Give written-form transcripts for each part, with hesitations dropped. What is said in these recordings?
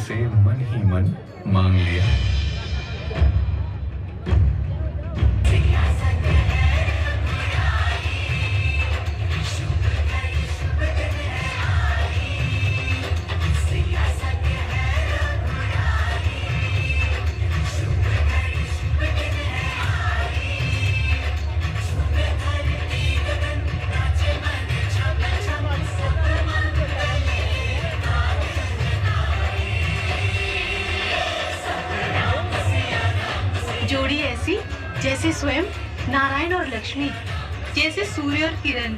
से मन ही मन मांग लिया। जोड़ी ऐसी जैसे स्वयं नारायण और लक्ष्मी, जैसे सूर्य और किरण।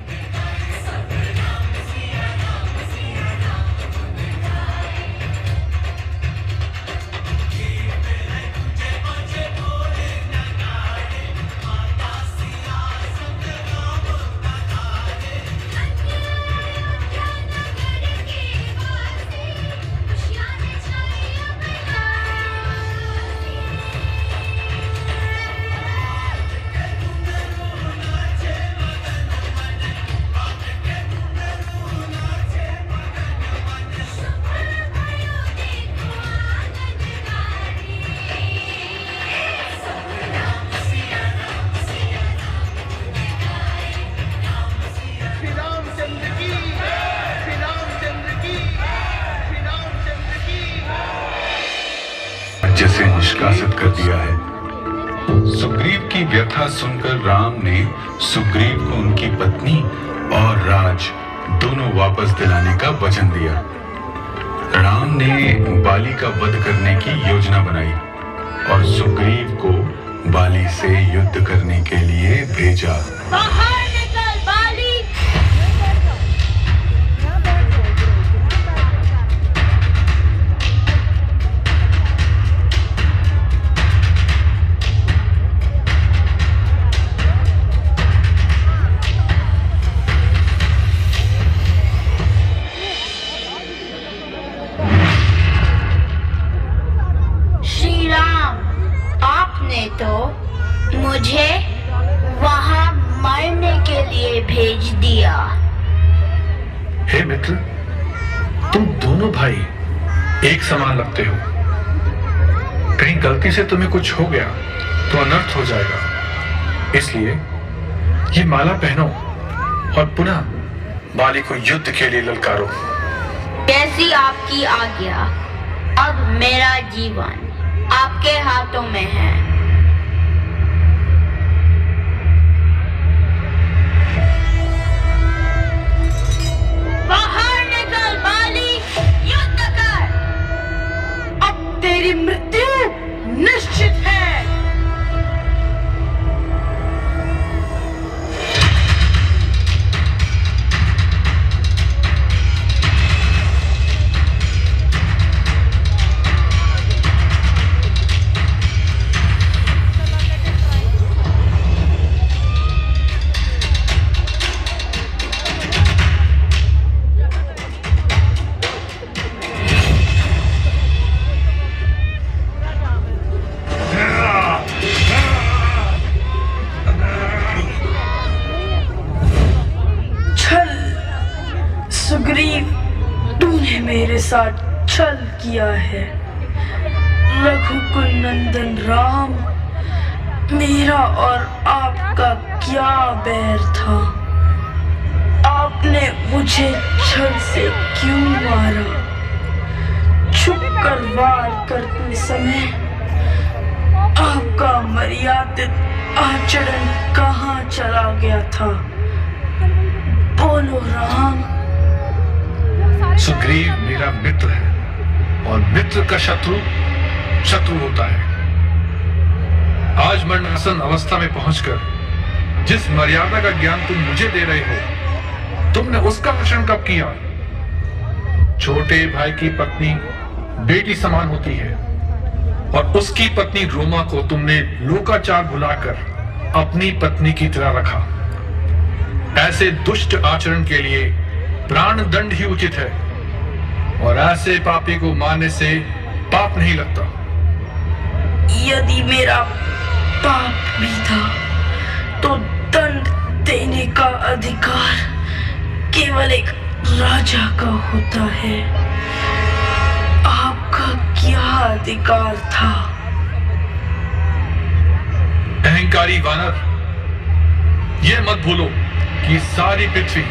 जैसे निष्कासित कर दिया है। सुग्रीव की व्यथा सुनकर राम ने सुग्रीव को उनकी पत्नी और राज दोनों वापस दिलाने का वचन दिया। राम ने बाली का वध करने की योजना बनाई और सुग्रीव को बाली से युद्ध करने के लिए भेजा। तो मुझे वहां मरने के लिए भेज दिया। हे मित्र, तुम दोनों भाई एक समान लगते हो। कहीं गलती से तुम्हें कुछ हो गया तो अनर्थ हो जाएगा। इसलिए ये माला पहनो और पुनः बाली को युद्ध के लिए ललकारो। कैसी आपकी आज्ञा। अब मेरा जीवन आपके हाथों में है। बाहर निकल बाली, युद्ध कर। अब तेरी मृत्यु निश्चित है। सुग्रीव, तूने मेरे साथ छल किया है। रघुकुल नंदन राम, मेरा और आपका क्या बैर था? आपने मुझे छल से क्यों मारा? छुपकर वार करते समय आपका मर्यादित आचरण कहाँ चला गया था? बोलो राम। सुग्रीव मेरा मित्र है और मित्र का शत्रु शत्रु होता है। आज मरणासन अवस्था में पहुंचकर जिस मर्यादा का ज्ञान तुम मुझे दे रहे हो, तुमने उसका रक्षण कब किया? छोटे भाई की पत्नी बेटी समान होती है और उसकी पत्नी रोमा को तुमने लोकाचार भुलाकर अपनी पत्नी की तरह रखा। ऐसे दुष्ट आचरण के लिए प्राण दंड ही उचित है और ऐसे पापी को मारने से पाप नहीं लगता। यदि मेरा पाप भी था तो दंड देने का अधिकार केवल एक राजा का होता है। आपका अधिकार था। अहंकारी वानर, यह मत भूलो कि सारी पृथ्वी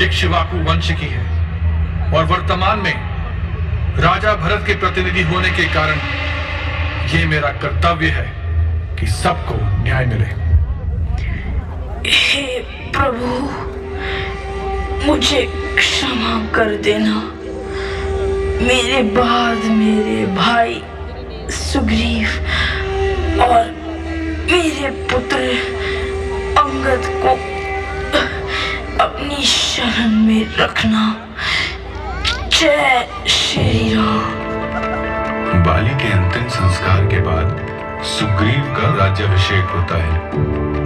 इक्ष्वाकु वंश की है और वर्तमान में राजा भरत के प्रतिनिधि होने के कारण यह मेरा कर्तव्य है कि सबको न्याय मिले। हे प्रभु, मुझे क्षमा कर देना। मेरे बाद मेरे भाई सुग्रीव और मेरे पुत्र अंगद को अपनी शरण में रखना। जय श्री राम। बाली के अंतिम संस्कार के बाद सुग्रीव का राज्याभिषेक होता है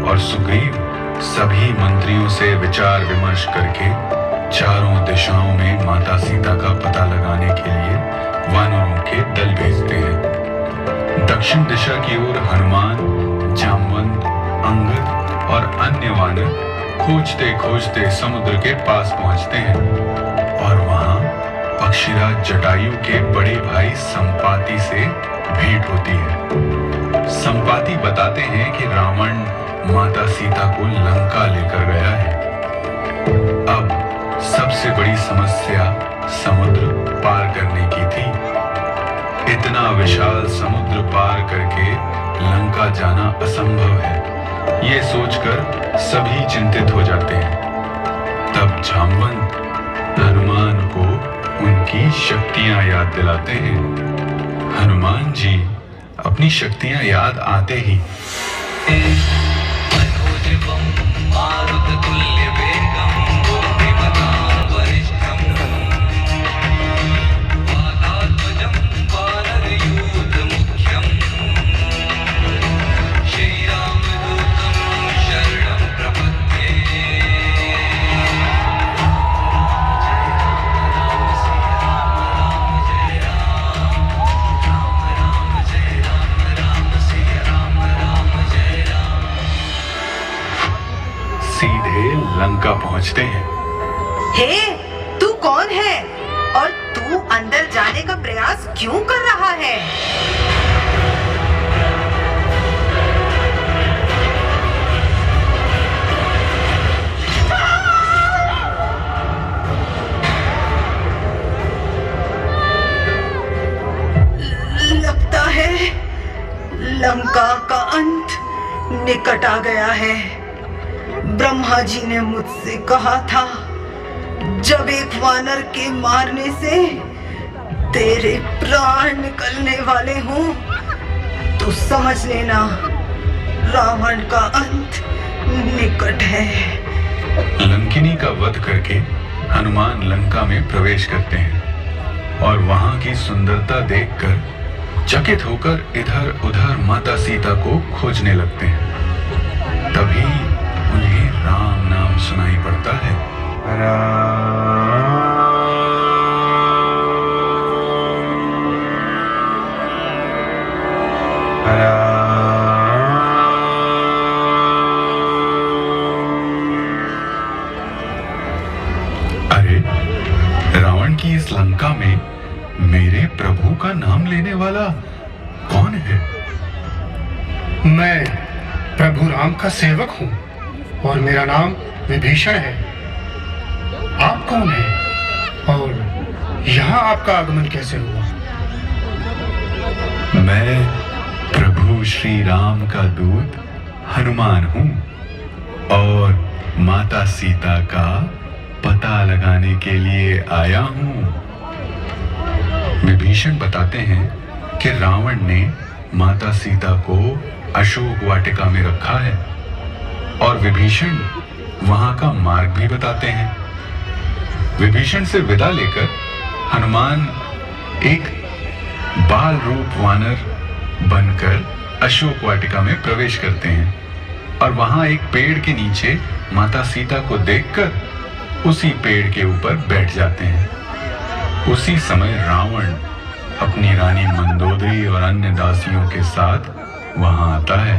और सुग्रीव सभी मंत्रियों से विचार विमर्श करके चारों दिशाओं में माता सीता का पता लगाने के लिए वानरों के दल भेजते हैं। दक्षिण दिशा की ओर हनुमान, जामवंत, अंगद और अन्य वानर खोजते खोजते समुद्र के पास पहुंचते हैं और वहां पक्षीराज जटायु के बड़े भाई संपाति से भेंट होती है। संपाति बताते हैं कि रावण माता सीता को लंका लेकर गया है। अब सबसे बड़ी समस्या समुद्र पार करने की थी। इतना विशाल समुद्र पार करके लंका जाना असंभव है, ये सोचकर सभी चिंतित हो जाते हैं। तब जामवंत हनुमान को उनकी शक्तियां याद दिलाते हैं। हनुमान जी अपनी शक्तियां याद आते ही लंका पहुंचते हैं। हे, तू कौन है और तू अंदर जाने का प्रयास क्यों कर रहा है? लगता है लंका का अंत निकट आ गया है। ब्रह्मा जी ने मुझसे कहा था, जब एक वानर के मारने से तेरे प्राण निकलने वाले हों तो समझ लेना रावण का अंत निकट है। लंकिनी का वध करके हनुमान लंका में प्रवेश करते हैं और वहां की सुंदरता देखकर चकित होकर इधर उधर माता सीता को खोजने लगते हैं। तभी उन्हें राम नाम सुनाई पड़ता है। अरे, रावण की इस लंका में मेरे प्रभु का नाम लेने वाला कौन है? मैं प्रभु राम का सेवक हूँ और मेरा नाम विभीषण है। आप कौन हैं और यहाँ आपका आगमन कैसे हुआ? मैं प्रभु श्री राम का दूत हनुमान हूँ और माता सीता का पता लगाने के लिए आया हूँ। विभीषण बताते हैं कि रावण ने माता सीता को अशोक वाटिका में रखा है और विभीषण वहां का मार्ग भी बताते हैं। विभीषण से विदा लेकर हनुमान एक बाल रूप वानर बनकर अशोक वाटिका में प्रवेश करते हैं और वहां एक पेड़ के नीचे माता सीता को देखकर उसी पेड़ के ऊपर बैठ जाते हैं। उसी समय रावण अपनी रानी मंदोदरी और अन्य दासियों के साथ वहां आता है।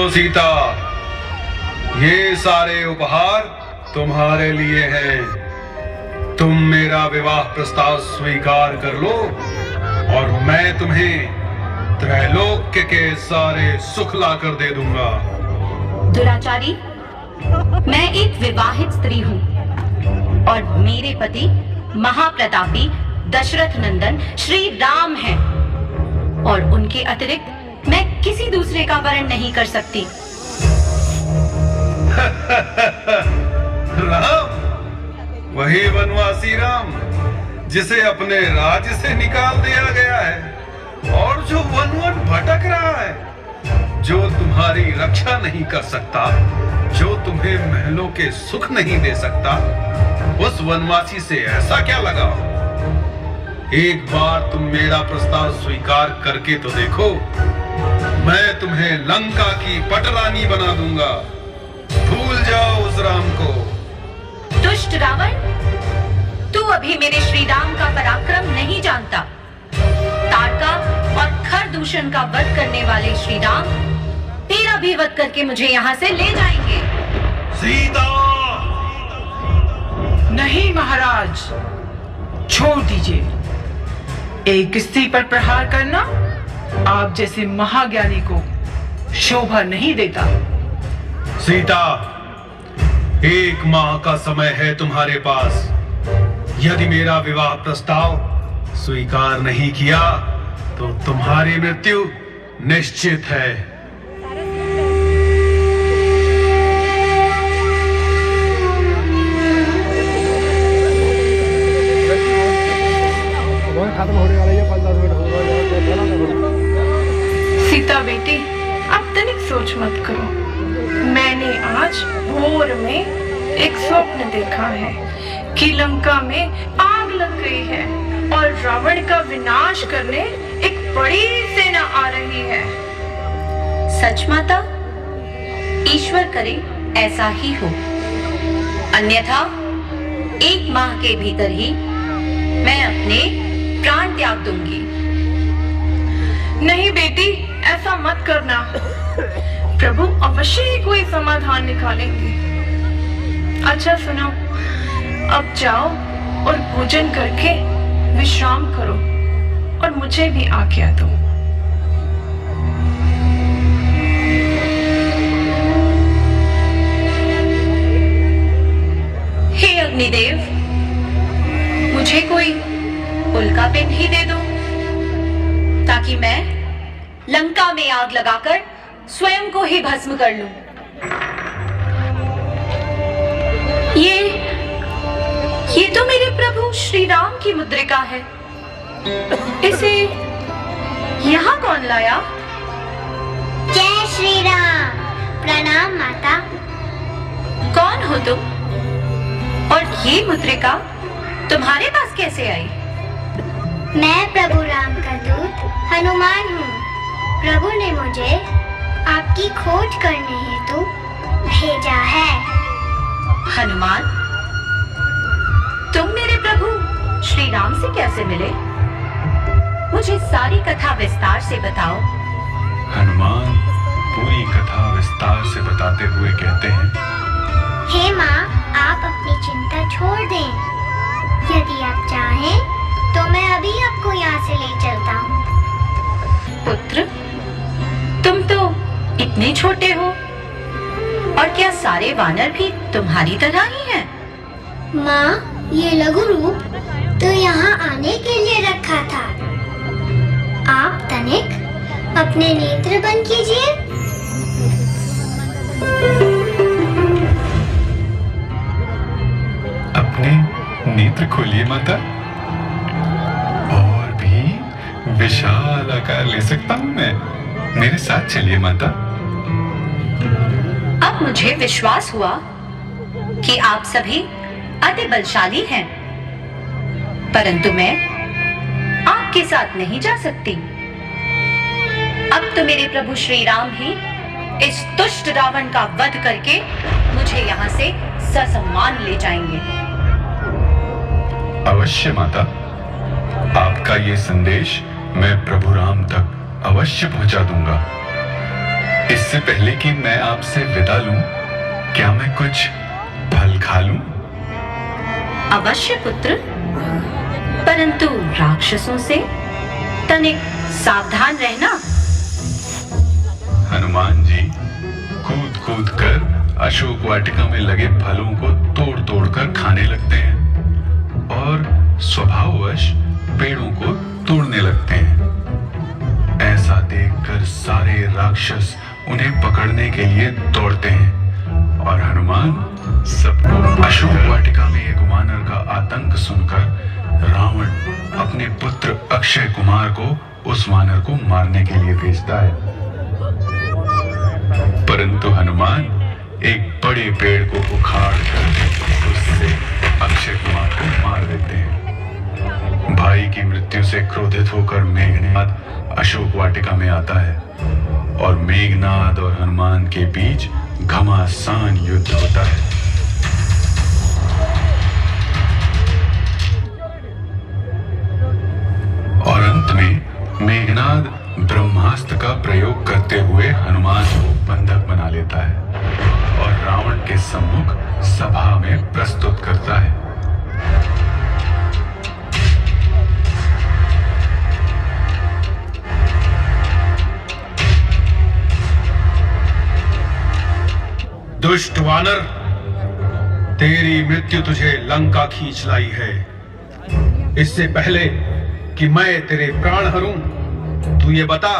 लो सीता, ये सारे उपहार तुम्हारे लिए हैं। तुम मेरा विवाह प्रस्ताव स्वीकार कर लो और मैं तुम्हें त्रैलोक्य के सारे सुख ला कर दे दूंगा। दुराचारी, मैं एक विवाहित स्त्री हूँ और मेरे पति महाप्रतापी दशरथ नंदन श्री राम हैं और उनके अतिरिक्त मैं किसी दूसरे का वर्ण नहीं कर सकती। राम, वही वनवासी राम जिसे अपने राज्य से निकाल दिया गया है और जो वन वन भटक रहा है, जो तुम्हारी रक्षा नहीं कर सकता, जो तुम्हें महलों के सुख नहीं दे सकता, उस वनवासी से ऐसा क्या लगाओ? एक बार तुम मेरा प्रस्ताव स्वीकार करके तो देखो, मैं तुम्हें लंका की पटरानी बना दूंगा। भूल जाओ उस राम को। दुष्ट रावण, तू अभी मेरे श्री राम का पराक्रम नहीं जानता। ताड़का और खरदूषण का वध करने वाले श्री राम तेरा भी वध करके मुझे यहाँ से ले जाएंगे। सीता! नहीं महाराज, छोड़ दीजिए। एक स्त्री पर प्रहार करना आप जैसे महाज्ञानी को शोभा नहीं देता। सीता, 1 माह का समय है तुम्हारे पास। यदि मेरा विवाह प्रस्ताव स्वीकार नहीं किया तो तुम्हारी मृत्यु निश्चित है। सीता बेटी, आप तनिक सोच मत करो। मैंने आज भोर में एक स्वप्न देखा है कि लंका में आग लग गई है और रावण का विनाश करने एक बड़ी सेना आ रही है। सच माता? ईश्वर करे ऐसा ही हो, अन्यथा 1 माह के भीतर ही मैं अपने प्राण त्याग दूंगी। नहीं बेटी, ऐसा मत करना। प्रभु अवश्य ही कोई समाधान निकालेंगे। अच्छा सुनो, अब जाओ और भोजन करके विश्राम करो और मुझे भी आज्ञा दो। हे अग्निदेव, मुझे कोई उल्का पिंड ही दे दो ताकि मैं लंका में आग लगाकर स्वयं को ही भस्म कर लूं। ये तो मेरे प्रभु श्री राम की मुद्रिका है। इसे यहाँ कौन लाया? जय श्री राम। प्रणाम माता। कौन हो तुम और ये मुद्रिका तुम्हारे पास कैसे आई? मैं प्रभु राम का दूत हनुमान हूँ। प्रभु ने मुझे आपकी खोज करने हेतु भेजा है। हनुमान, तुम मेरे प्रभु श्री राम से कैसे मिले? मुझे सारी कथा विस्तार से बताओ। हनुमान पूरी कथा विस्तार से बताते हुए कहते हैं, हे माँ, आप अपनी चिंता छोड़ दें। यदि आप चाहें तो मैं अभी आपको यहाँ से ले चलता हूँ। पुत्र, तुम तो इतने छोटे हो और क्या सारे वानर भी तुम्हारी तरह ही हैं? माँ, ये लघु रूप तो यहाँ आने के लिए रखा था। आप तनिक अपने नेत्र बंद कीजिए। अपने नेत्र खोलिए माता। और भी विशाल आकार ले सकता हूँ मैं। मेरे साथ चलिए माता। अब मुझे विश्वास हुआ कि आप सभी अति बलशाली हैं, परंतु मैं आपके साथ नहीं जा सकती। अब तो मेरे प्रभु श्री राम ही इस दुष्ट रावण का वध करके मुझे यहाँ से ससम्मान ले जाएंगे। अवश्य माता, आपका ये संदेश मैं प्रभु राम तक अवश्य पहुंचा दूंगा। इससे पहले कि मैं आपसे विदा लूं, क्या मैं कुछ फल खा लूं? अवश्य पुत्र, परंतु राक्षसों से तनिक सावधान रहना। हनुमान जी कूद कूद कर अशोक वाटिका में लगे फलों को तोड़ तोड़ कर खाने लगते हैं और स्वभाववश पेड़ों को तोड़ने लगते हैं। ऐसा देखकर सारे राक्षस उन्हें पकड़ने के लिए दौड़ते हैं और हनुमान सबको अशोक वाटिका में एक वानर का आतंक सुनकर रावण अपने पुत्र अक्षय कुमार को उस वानर को मारने के लिए भेजता है। परंतु हनुमान एक बड़े पेड़ को उखाड़ कर उससे अक्षय कुमार को मार देते हैं। भाई की मृत्यु से क्रोधित होकर मेघनाद अशोक वाटिका में आता है और मेघनाद और हनुमान के बीच घमासान युद्ध होता है। और अंत में मेघनाद ब्रह्मास्त्र का प्रयोग करते हुए हनुमान को बंधक बना लेता है और रावण के सम्मुख सभा में प्रस्तुत करता है। दुष्ट वानर, तेरी मृत्यु तुझे लंका खींच लाई है। इससे पहले कि मैं तेरे प्राण हरूं, तू ये बता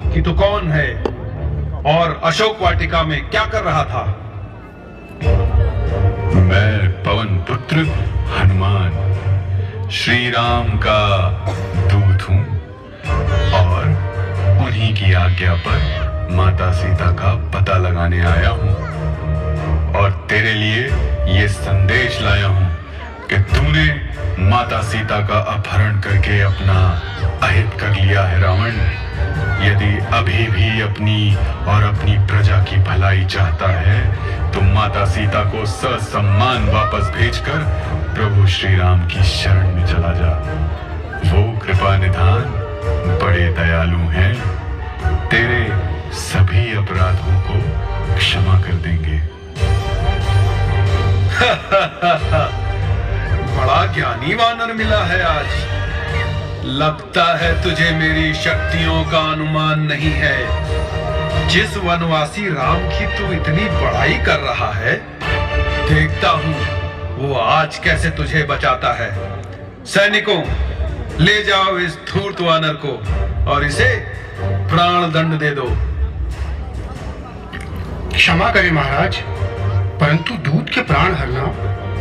कि तू कौन है और अशोक वाटिका में क्या कर रहा था? मैं पवन पुत्र हनुमान श्री राम का दूत हूं और उन्हीं की आज्ञा पर माता सीता का पता लगाने आया हूं और तेरे लिए ये संदेश लाया हूं कि तूने माता सीता का अपहरण करके अपना अहित कर लिया है रावण। यदि अभी भी अपनी और अपनी प्रजा की भलाई चाहता है तो माता सीता को ससम्मान वापस भेजकर प्रभु श्री राम की शरण में चला जा। वो कृपा निधान बड़े दयालु हैं, तेरे सभी अपराधों को क्षमा कर देंगे। बड़ा ज्ञानी वानर मिला है आज। लगता है तुझे मेरी शक्तियों का अनुमान नहीं है। जिस वनवासी राम की तू इतनी बड़ाई कर रहा है, देखता हूं वो आज कैसे तुझे बचाता है। सैनिकों, ले जाओ इस धूर्त वानर को और इसे प्राण दंड दे दो। क्षमा करें महाराज, परंतु दूत के प्राण हरना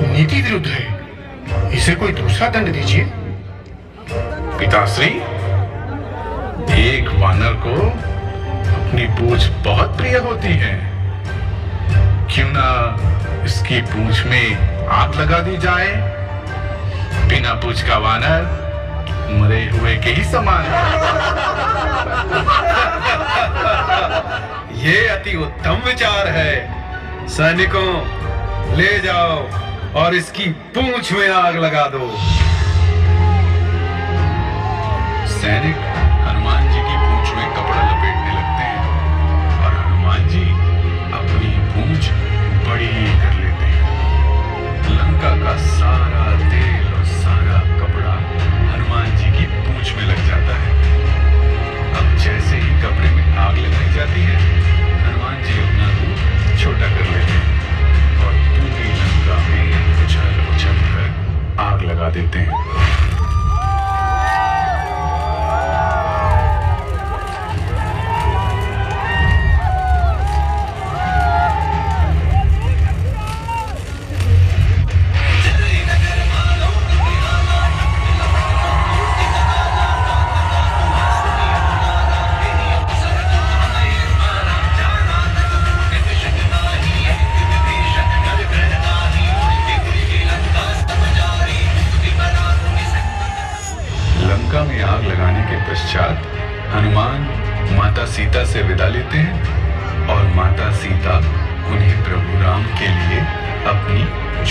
नीति विरुद्ध है। इसे कोई दूसरा दंड दीजिए। पिताश्री, एक वानर को अपनी पूंछ बहुत प्रिय होती है। क्यों ना इसकी पूंछ में आग लगा दी जाए? बिना पूंछ का वानर मरे हुए के ही समान है। ये अति उत्तम विचार है। सैनिकों, ले जाओ और इसकी पूंछ में आग लगा दो। सैनिक हनुमान जी की पूंछ में कपड़ा लपेटने लगते हैं और हनुमान जी अपनी पूंछ बड़ी कर लेते हैं। लंका का सारा तेल और सारा कपड़ा हनुमान जी की पूंछ में लग जाता है। अब जैसे ही कपड़े में आग लगाई जाती है, हनुमान जी अपना रूप छोटा कर लेते हैं और पूरी लंका में उछल उछल कर आग लगा देते हैं। लंका में आग लगाने के पश्चात हनुमान माता सीता से विदा लेते हैं और माता सीता उन्हें प्रभु राम के लिए अपनी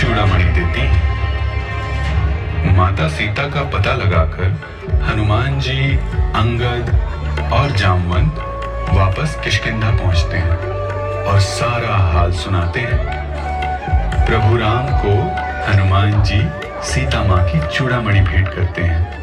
चूड़ामणि देती हैं। माता सीता का पता लगाकर हनुमान जी, अंगद और जामवंत वापस किष्किंधा पहुंचते हैं और सारा हाल सुनाते हैं। प्रभु राम को हनुमान जी सीता मां की चूड़ामणि भेंट करते हैं।